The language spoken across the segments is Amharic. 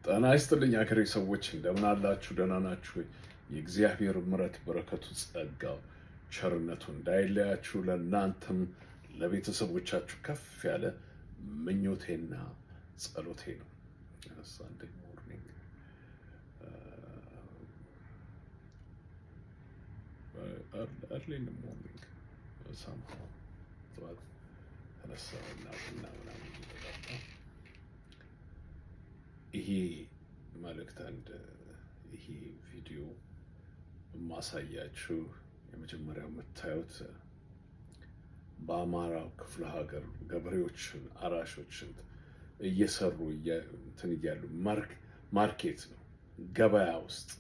ጤና ይስጥልኝ አገሬ ሰዎች እንደምን አላችሁ? ደህና ናችሁ? የእግዚአብሔር ምሕረት በረከቱ፣ ጸጋው፣ ቸርነቱ እንዳይለያችሁ ለእናንተም ለቤተሰቦቻችሁ ከፍ ያለ ምኞቴና ጸሎቴ ነው። ሳንዴይ ሞርኒንግ early in the morning somehow ጠዋት ተነሳሁና ቡና ምናምን እየጠጣሁ ይሄ መልእክት ይሄ ቪዲዮ የማሳያችሁ የመጀመሪያው የምታዩት በአማራው ክፍለ ሀገር ገበሬዎችን አራሾችን እየሰሩ እንትን እያሉ ማርኬት ነው፣ ገበያ ውስጥ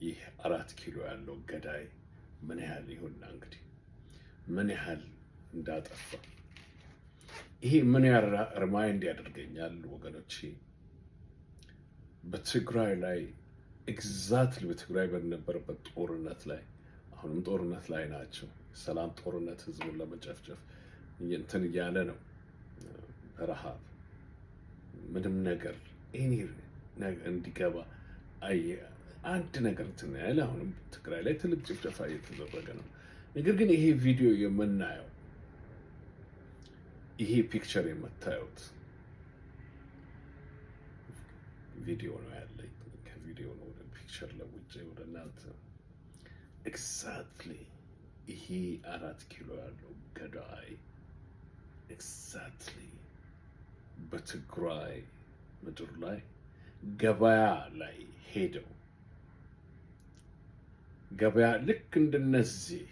ይህ 4 ኪሎ ያለው ገዳይ ምን ያህል ይሆንና እንግዲህ ምን ያህል እንዳጠፋ ይሄ ምን ያህል ሪማይንድ ያደርገኛል ወገኖቼ። በትግራይ ላይ ኤግዛክትሊ በትግራይ በነበረበት ጦርነት ላይ አሁንም ጦርነት ላይ ናቸው። ሰላም ጦርነት ህዝቡን ለመጨፍጨፍ እንትን እያለ ነው። ረሃብ ምንም ነገር ኤኒ ነገር እንዲገባ አንድ ነገር እንትን ያለ አሁንም ትግራይ ላይ ትልቅ ጭፍጨፋ እየተደረገ ነው። ነገር ግን ይሄ ቪዲዮ የምናየው ይሄ ፒክቸር የምታዩት ቪዲዮ ነው ያለኝ። ከቪዲዮ ነው ወደ ፒክቸር ለውጬ ወደ እናንተ ኤግዛክትሊ ይሄ 4 ኪሎ ያለው ገዳይ ኤግዛክትሊ በትግራይ ምድር ላይ ገበያ ላይ ሄደው ገበያ ልክ እንደነዚህ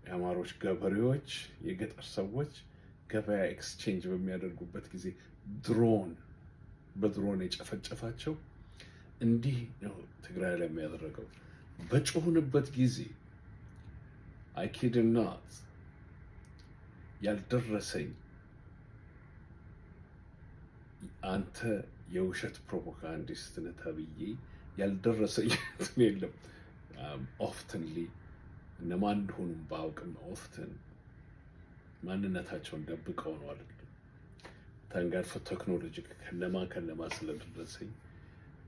የአማሮች ገበሬዎች የገጠር ሰዎች ገበያ ኤክስቼንጅ በሚያደርጉበት ጊዜ በድሮን የጨፈጨፋቸው እንዲህ ነው ትግራይ ላይ የሚያደርገው። በጮህንበት ጊዜ አይኪድናት ያልደረሰኝ አንተ የውሸት ፕሮፓጋንዲስት ነህ ተብዬ ያልደረሰኝ የለም። ኦፍትንሊ እነማን እንደሆኑም ባውቅም ኦፍትን ማንነታቸውን ደብቀው ነው አይደለም። ታንጋር ቴክኖሎጂ ከነማ ስለደረሰኝ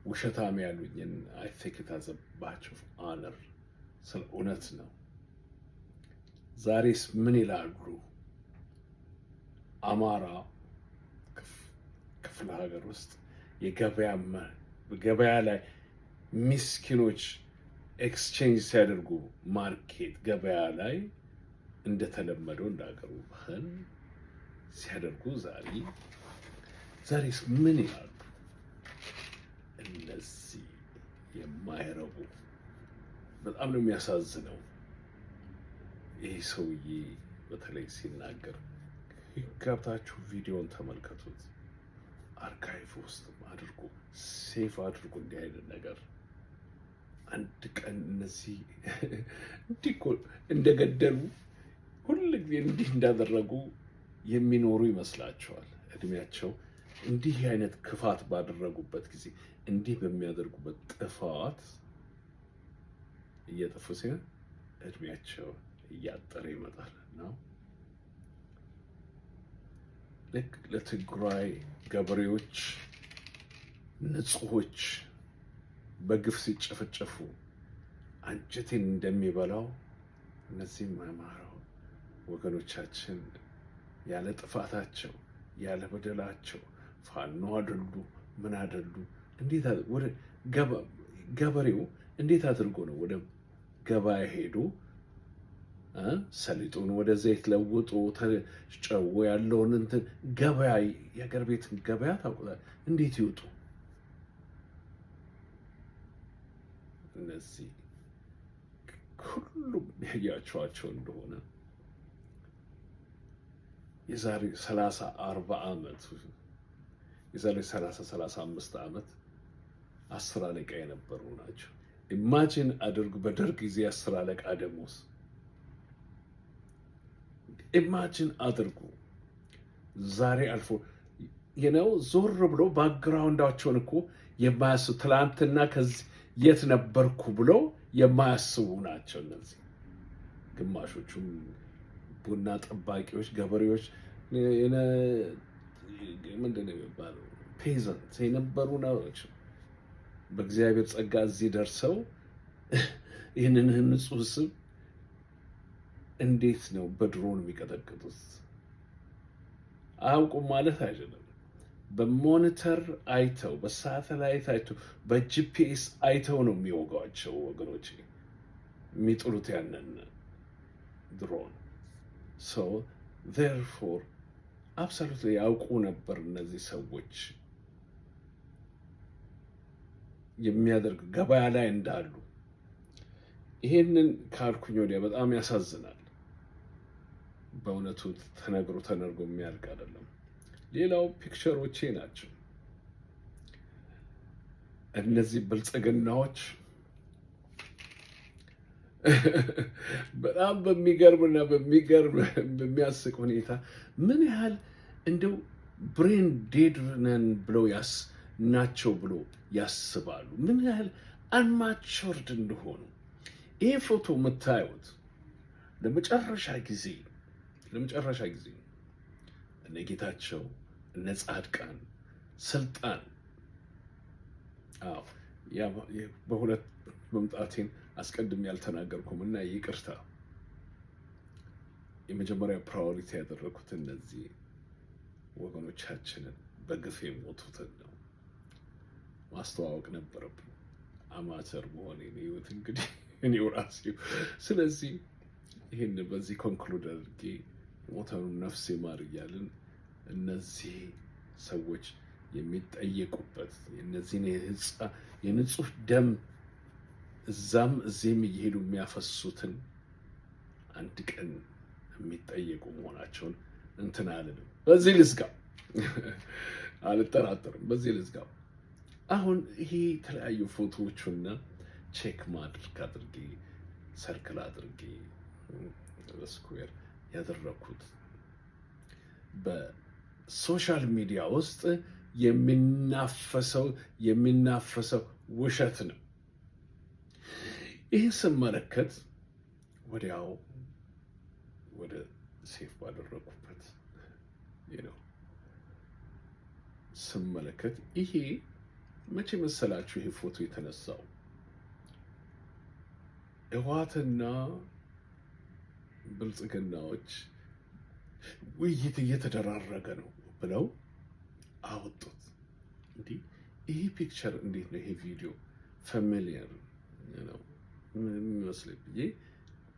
ውሸታም ያሉኝን አይ ቲንክ ኢት ሃዝ አ ባች ኦፍ ኦነር ስለ እውነት ነው። ዛሬስ ምን ይላሉ? አማራ ክፍለ ሀገር ውስጥ ገበያ ላይ ምስኪኖች ኤክስቼንጅ ሲያደርጉ ማርኬት ገበያ ላይ እንደተለመደው እንዳገሩ ባህል ሲያደርጉ ዛሬስ ምን ይላሉ? እነዚህ የማይረቡ በጣም ነው የሚያሳዝነው። ይህ ሰውዬ በተለይ ሲናገር ገብታችሁ ቪዲዮን ተመልከቱት። አርካይቭ ውስጥ አድርጉ፣ ሴፍ አድርጉ። እንዲህ አይነት ነገር አንድ ቀን እነዚህ እንዲህ እኮ እንደገደሉ ሁልጊዜ እንዲህ እንዳደረጉ የሚኖሩ ይመስላቸዋል። እድሜያቸው እንዲህ አይነት ክፋት ባደረጉበት ጊዜ እንዲህ በሚያደርጉበት ጥፋት እየጠፉ ሲሆን እድሜያቸው እያጠረ ይመጣል ነው። ልክ ለትግራይ ገበሬዎች ንጹሖች በግፍ ሲጨፈጨፉ አንጀቴን እንደሚበላው እነዚህም አማራው ወገኖቻችን ያለ ጥፋታቸው ያለ በደላቸው ፋኖ አይደሉ ምን አይደሉ። እንዴት ወደ ገበሬው እንዴት አድርጎ ነው ወደ ገበያ ሄዶ ሰሊጡን ወደ ዘይት ለውጦ ተጨው ያለውን እንትን ገበያ የሀገር ቤትን ገበያ ታውቁታል እንዴት ይወጡ? እነዚህ ሁሉም ያያቸዋቸው እንደሆነ የዛሬ 30-40 ዓመት የዛሬ 30-35 ዓመት 10 አለቃ የነበሩ ናቸው። ኢማጂን አድርጉ። በደርግ ጊዜ 10 አለቃ ደሞዝ ኢማጂን አድርጉ። ዛሬ አልፎ ዞር ብሎ ባክግራውንዳቸውን እኮ የማያስቡ ትላንትና ከዚህ የት ነበርኩ ብለው የማያስቡ ናቸው። እነዚህ ግማሾቹም ቡና ጠባቂዎች ገበሬዎች ምንድን ነው የሚባለው ፔዘንት የነበሩ ናቸው። በእግዚአብሔር ጸጋ እዚህ ደርሰው ይህንን ንጹህ ስም እንዴት ነው በድሮን የሚቀጠቅጡት? አያውቁም ማለት አይደለም። በሞኒተር አይተው፣ በሳተላይት አይተው፣ በጂፒኤስ አይተው ነው የሚወጓቸው ወገኖች የሚጥሉት ያንን ድሮን። ሶ ዜርፎር አብሶሉትሊ ያውቁ ነበር እነዚህ ሰዎች የሚያደርግ ገበያ ላይ እንዳሉ። ይሄንን ካልኩኝ ወዲያ በጣም ያሳዝናል። በእውነቱ ተነግሮ የሚያልቅ አይደለም። ሌላው ፒክቸሮቼ ናቸው። እነዚህ ብልጽግናዎች በጣም በሚገርምና በሚያስቅ ሁኔታ ምን ያህል እንደው ብሬን ዴድ ነን ብለው ናቸው ብሎ ያስባሉ። ምን ያህል አንማቹርድ እንደሆኑ ይሄ ፎቶ የምታዩት ለመጨረሻ ጊዜ እነ ጌታቸው እነ ጻድቃን ስልጣን በሁለት መምጣቴን አስቀድሜ ያልተናገርኩም እና ይቅርታ። የመጀመሪያ ፕራዮሪቲ ያደረኩት እነዚህ ወገኖቻችንን በግፍ የሞቱትን ነው ማስተዋወቅ ነበረብኝ። አማተር መሆኔን ህይወት እንግዲህ እኔው ራሴው። ስለዚህ ይህን በዚህ ኮንክሉድ አድርጌ ሞተሩን ነፍስ ይማር እያልን እነዚህ ሰዎች የሚጠየቁበት የነዚህን የንጹህ ደም እዛም እዚህም እየሄዱ የሚያፈሱትን አንድ ቀን የሚጠየቁ መሆናቸውን እንትን አልልም። በዚህ ልዝጋው፣ አልጠራጠርም። በዚህ ልዝጋው። አሁን ይሄ የተለያዩ ፎቶዎቹና ቼክ ማድረግ አድርጌ ሰርክል አድርጌ በስኩዌር ያደረኩት በሶሻል ሚዲያ ውስጥ የሚናፈሰው ውሸት ነው። ይህን ስመለከት ወዲያው ወደ ሴፍ ባደረኩበት ስመለከት ይሄ መቼ መሰላችሁ? ይሄ ፎቶ የተነሳው ህወሓትና ብልጽግናዎች ውይይት እየተደራረገ ነው ብለው አወጡት። እንዲህ ይሄ ፒክቸር እንዴት ነው? ይሄ ቪዲዮ ፋሚሊየር ነው የሚመስለኝ ብዬ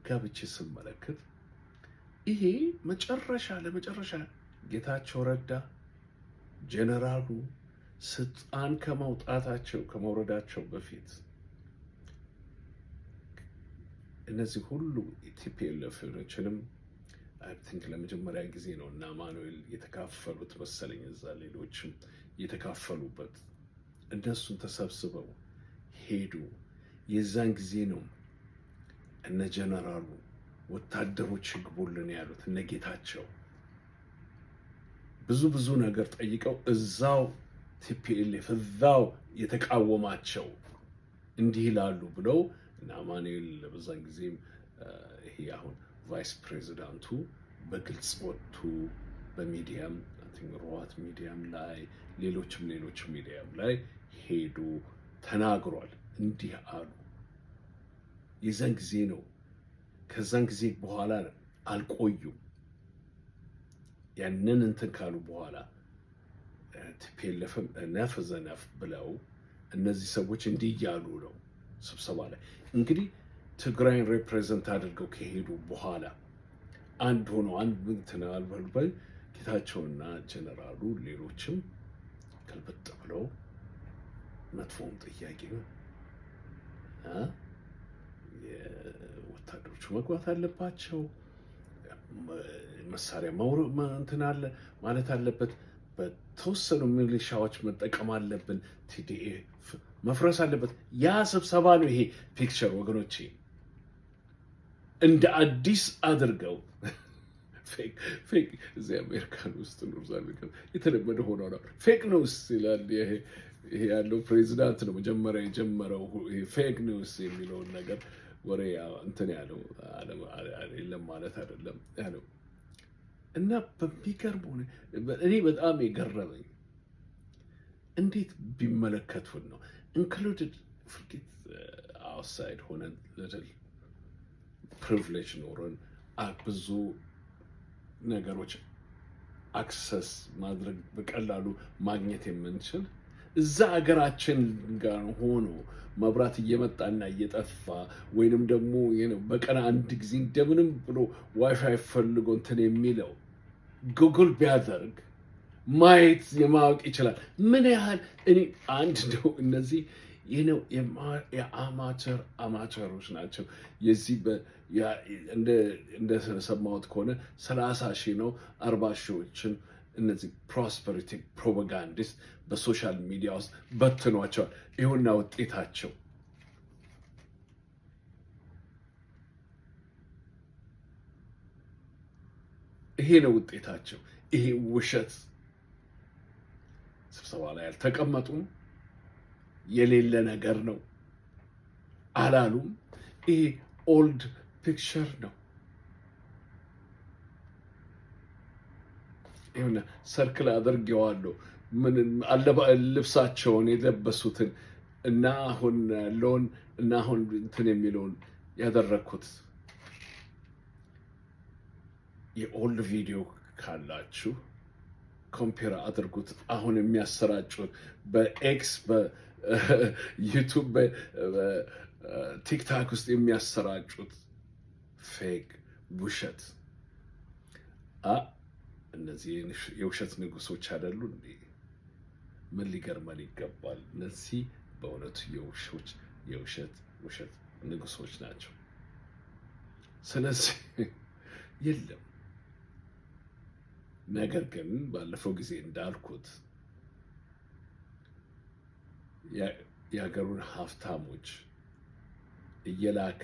ጋብቼ ስመለከት ይሄ ለመጨረሻ ጌታቸው ረዳ ጀነራሉ ስልጣን ከመውረዳቸው በፊት እነዚህ ሁሉ ቲፒኤልኤፍችንም አይ ቲንክ ለመጀመሪያ ጊዜ ነው እና ማኑኤል የተካፈሉት መሰለኝ፣ እዛ ሌሎችም የተካፈሉበት እነሱን ተሰብስበው ሄዱ። የዛን ጊዜ ነው እነ ጀነራሉ ወታደሮች ይግቡልን ያሉት። እነ ጌታቸው ብዙ ነገር ጠይቀው እዛው ቲፒኤልኤፍ እዛው የተቃወማቸው እንዲህ ይላሉ ብለው እና ማኑኤል በዛን ጊዜም ይሄ አሁን ቫይስ ፕሬዚዳንቱ በግልጽ ወጥቱ በሚዲያም ሮሃት ሚዲያም ላይ ሌሎችም ሚዲያም ላይ ሄዱ ተናግሯል። እንዲህ አሉ። የዛን ጊዜ ነው። ከዛን ጊዜ በኋላ አልቆዩም። ያንን እንትን ካሉ በኋላ ቲፒኤልኤፍም ነፍ ዘነፍ ብለው እነዚህ ሰዎች እንዲህ እያሉ ነው ስብሰባ ላይ እንግዲህ ትግራይን ሪፕሬዘንት አድርገው ከሄዱ በኋላ አንድ ሆነው አንድ እንትን አልበል ጌታቸውና ጀነራሉ ሌሎችም ገልበጥ ብለው መጥፎውን ጥያቄ ነው የወታደሮቹ መግባት አለባቸው፣ መሳሪያ እንትን አለ ማለት አለበት፣ በተወሰኑ ሚሊሻዎች መጠቀም አለብን፣ ቲዲኤፍ መፍረስ አለበት። ያ ስብሰባ ነው ይሄ ፒክቸር ወገኖቼ። እንደ አዲስ አድርገው ፌክ እዚህ አሜሪካን ውስጥ ኖርዝ አሜሪካ የተለመደ ሆኖ ነው። ፌክ ኒውስ ይላል። ይሄ ያለው ፕሬዚዳንት ነው መጀመሪያ የጀመረው ፌክ ኒውስ የሚለውን ነገር ወሬ እንትን ያለው የለም ማለት አይደለም ያለው እና በሚገርም ሆነ እኔ በጣም የገረመኝ እንዴት ቢመለከቱን ነው? ኢንክሉድድ ፍርቂት አውትሳይድ ሆነን ልትል ፕሪቪሌጅ ኖረን ብዙ ነገሮች አክሰስ ማድረግ በቀላሉ ማግኘት የምንችል እዛ አገራችን ጋር ሆኖ መብራት እየመጣና እየጠፋ ወይንም ደግሞ በቀን አንድ ጊዜ እንደምንም ብሎ ዋይፋይ ፈልጎ እንትን የሚለው ጉግል ቢያደርግ ማየት የማወቅ ይችላል። ምን ያህል እኔ አንድ ነው እነዚህ የአማተሮች ናቸው። የዚህ እንደሰማሁት ከሆነ 30 ሺህ ነው 40 ሺዎችን እነዚህ ፕሮስፐሪቲ ፕሮፓጋንዲስት በሶሻል ሚዲያ ውስጥ በትኗቸዋል። ይሁና ውጤታቸው ይሄ ነው ውጤታቸው። ይሄ ውሸት ስብሰባ ላይ አልተቀመጡም። የሌለ ነገር ነው አላሉም። ይሄ ኦልድ ፒክቸር ነው። ይሁን ሰርክል አድርጌዋለሁ ልብሳቸውን የለበሱትን እና አሁን ያለውን እና አሁን እንትን የሚለውን ያደረኩት የኦልድ ቪዲዮ ካላችሁ ኮምፔር አድርጉት። አሁን የሚያሰራጩት በኤክስ በዩቱብ በቲክታክ ውስጥ የሚያሰራጩት ፌክ ውሸት እነዚህ የውሸት ንጉሶች አይደሉ እንዴ? ምን ሊገርመን ይገባል? እነዚህ በእውነቱ የውሸት ንጉሶች ናቸው። ስለዚህ የለም። ነገር ግን ባለፈው ጊዜ እንዳልኩት የሀገሩን ሀብታሞች እየላከ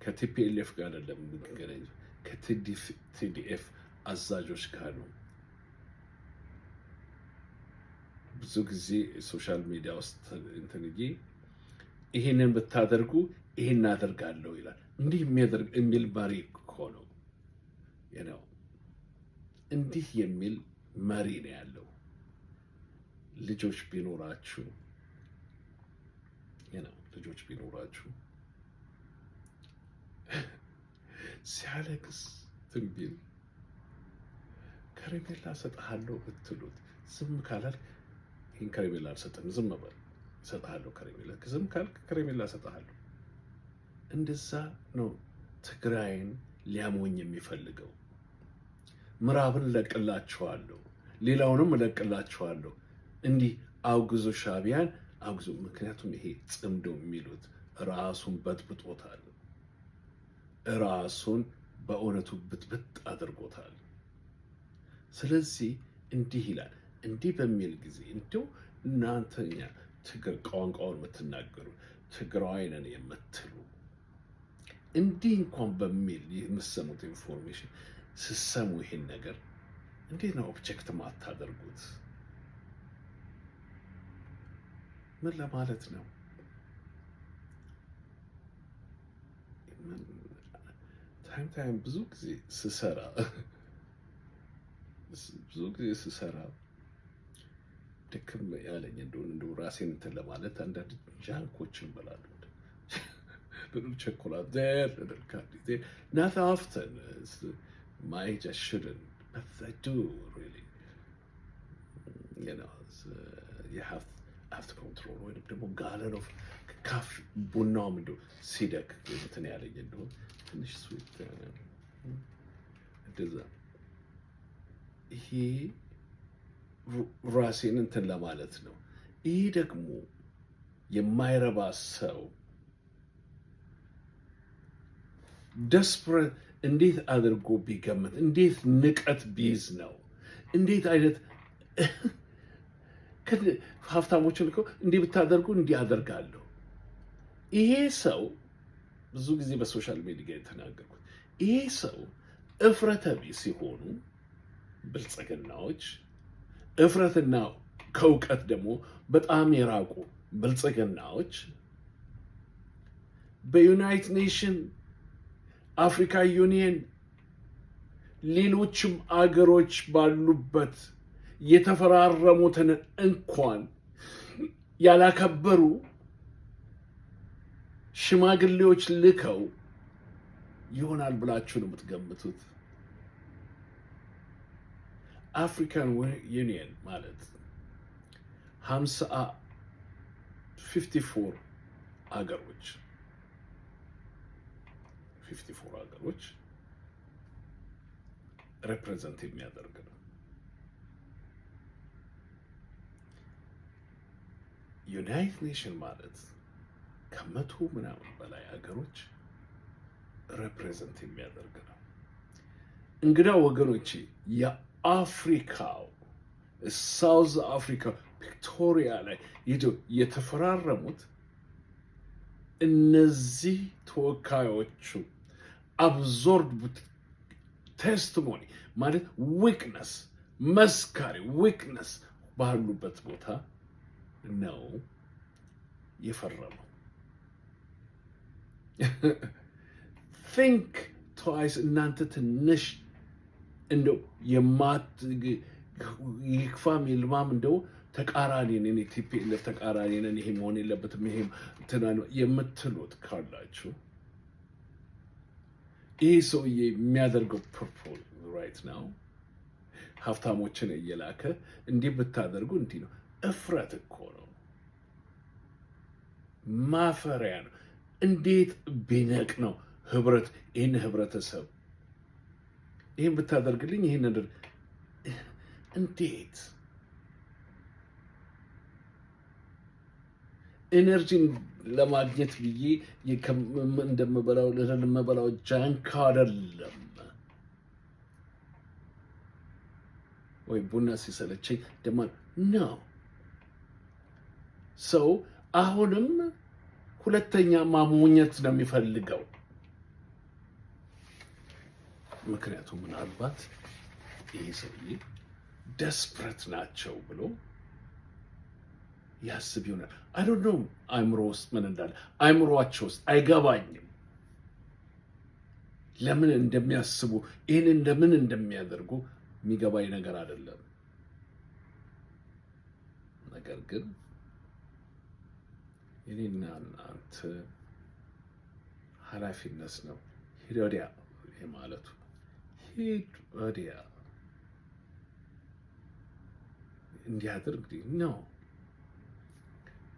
ከቲፒኤልኤፍ ጋር አይደለም የምንገናኝ፣ ከቲዲኤፍ አዛዦች ጋር ነው። ብዙ ጊዜ ሶሻል ሚዲያ ውስጥ እንትንዬ ይሄንን ብታደርጉ ይሄን አደርጋለሁ ይላል። እንዲህ የሚል መሪ እኮ ነው እንዲህ የሚል መሪ ነው ያለው። ልጆች ቢኖራችሁ ሲያለቅስ ትንቢል ከረሜላ እሰጥሃለሁ ብትሉት ዝም ካላል ይህን ከረሜላ አልሰጥም፣ ዝም በል እሰጥሃለሁ ከረሜላ፣ ዝም ካልክ ከረሜላ እሰጥሃለሁ። እንደዛ ነው ትግራይን ሊያሞኝ የሚፈልገው። ምዕራብን እለቅላችኋለሁ፣ ሌላውንም እለቅላችኋለሁ። እንዲህ አውግዞ ሻዕቢያን አውግዞ። ምክንያቱም ይሄ ጽምዶ የሚሉት ራሱን በጥብጦታል፣ ራሱን በእውነቱ ብጥብጥ አድርጎታል። ስለዚህ እንዲህ ይላል። እንዲህ በሚል ጊዜ እንደው እናንተኛ ቋንቋውን የምትናገሩ ትግራዋይ ነን የምትሉ እንዲህ እንኳን በሚል የምትሰሙት ኢንፎርሜሽን ስሰሙ ይሄን ነገር እንዴት ነው ኦብጀክት ማታደርጉት? ምን ለማለት ነው? ታይም ብዙ ጊዜ ስሰራ ድክም ያለኝ እንደው ራሴን እንትን ለማለት አንዳንድ ጃንኮችን እበላለሁ። little chocolate there, little candy there. Not often. I just shouldn't, but I do really. You have to control. When the gallon of coffee, ቡናውም እንደው ሲደክ እንትን ያለኝ እንደው ትንሽ ስዊት እንደዛ ይሄ ራሴን እንትን ለማለት ነው። ይሄ ደግሞ የማይረባ ሰው ደስፐሬት እንዴት አድርጎ ቢገምት፣ እንዴት ንቀት ቢይዝ ነው? እንዴት አይነት ሀብታሞችን እኮ እንዲህ ብታደርጉ እንዲህ አደርጋለሁ። ይሄ ሰው ብዙ ጊዜ በሶሻል ሚዲያ የተናገርኩት ይሄ ሰው እፍረተ ቢስ ሲሆኑ ብልጽግናዎች፣ እፍረትና ከእውቀት ደግሞ በጣም የራቁ ብልጽግናዎች በዩናይትድ ኔሽን፣ አፍሪካ ዩኒየን፣ ሌሎችም አገሮች ባሉበት የተፈራረሙትን እንኳን ያላከበሩ ሽማግሌዎች ልከው ይሆናል ብላችሁ ነው የምትገምቱት? አፍሪካን ዩኒየን ማለት 54 ሀገሮች 54 ሀገሮች ሬፕሬዘንት የሚያደርግ ነው። ዩናይትድ ኔሽን ማለት ከመቶ ምናምን በላይ ሀገሮች ሬፕሬዘንት የሚያደርግ ነው። እንግዳ ወገኖቼ የአፍሪካው ሳውዝ አፍሪካ ቪክቶሪያ ላይ የተፈራረሙት እነዚህ ተወካዮቹ አብዞርድ ቴስቲሞኒ ማለት ዊክነስ መስካሪ ዊክነስ ባሉበት ቦታ ነው የፈረመው። ቲንክ ትዋይስ። እናንተ ትንሽ እንደው ይክፋም ይልማም እንደው ተቃራኒ ነን፣ ቲፒኤልኤፍ ተቃራኒ ነን፣ ይሄ መሆን የለበትም ይሄ የምትሉት ካላችሁ ይህ ሰውዬ የሚያደርገው ፐርፖዝ ራይት ናው ሀብታሞችን እየላከ እንዲህ ብታደርጉ እንዲህ ነው። እፍረት እኮ ነው፣ ማፈሪያ ነው። እንዴት ቢነቅ ነው ይህን ህብረተሰብ ይህን ብታደርግልኝ ይህን እንዴት ኤነርጂን ለማግኘት ብዬ እንደምበላው ጃንክ አይደለም ወይ ቡና ሲሰለቸኝ ደማ ነው ሰው አሁንም ሁለተኛ ማሞኘት ነው የሚፈልገው። ምክንያቱም ምናልባት ይሄ ሰውዬ ደስፕሬት ናቸው ብሎ ያስብ ይሆናል። አይ ዶንት ኖ አእምሮ ውስጥ ምን እንዳለ አእምሮአቸው ውስጥ አይገባኝም። ለምን እንደሚያስቡ ይህን እንደምን እንደሚያደርጉ የሚገባኝ ነገር አይደለም። ነገር ግን የኔና እናንተ ኃላፊነት ነው ሂድ ወዲያ ማለቱ። ሂድ ወዲያ እንዲያደርግ ነው።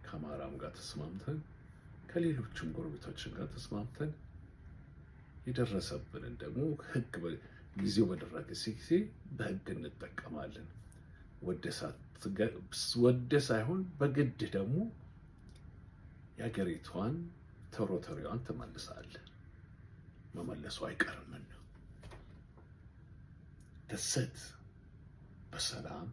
ከአማራም ጋር ተስማምተን ከሌሎችም ጎረቤቶችን ጋር ተስማምተን የደረሰብንን ደግሞ ህግ ጊዜው በደረሰ ጊዜ በህግ እንጠቀማለን። ወደ ሳይሆን በግድ ደግሞ የሀገሪቷን ቴሪቶሪዋን ትመልሳለህ። መመለሱ አይቀርምና ደሰት በሰላም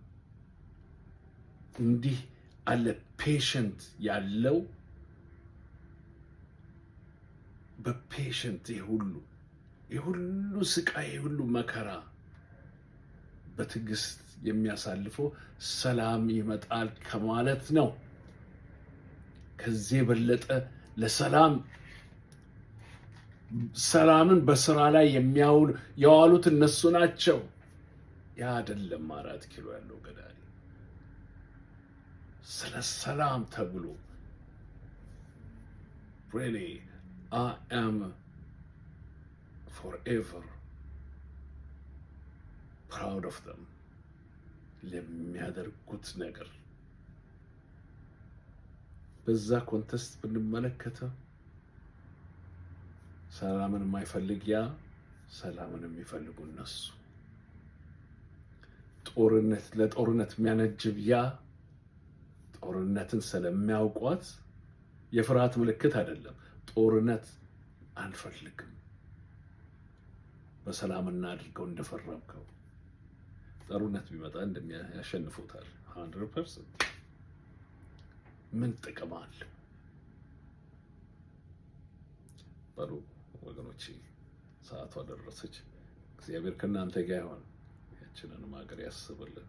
እንዲህ አለ ፔሸንት ያለው በፔሸንት የሁሉ ስቃይ የሁሉ መከራ በትዕግስት የሚያሳልፈው ሰላም ይመጣል ከማለት ነው። ከዚህ የበለጠ ሰላምን በስራ ላይ የዋሉት እነሱ ናቸው። ያ አይደለም 4 ኪሎ ያለው ገዳይ ስለ ሰላም ተብሎ really I am forever proud of them ለሚያደርጉት ነገር። በዛ ኮንቴስት ብንመለከተው ሰላምን የማይፈልግ ያ ሰላምን የሚፈልጉ እነሱ፣ ለጦርነት የሚያነጅብ ያ ጦርነትን ስለሚያውቋት የፍርሃት ምልክት አይደለም። ጦርነት አንፈልግም፣ በሰላም እናድርገው እንደፈረምከው። ጦርነት ቢመጣ ያሸንፉታል 100%። ምን ጥቅም አለው? በሉ ወገኖቼ፣ ሰዓቷ ደረሰች። እግዚአብሔር ከእናንተ ጋር ይሆን፣ ያችንንም ሀገር ያስብልን።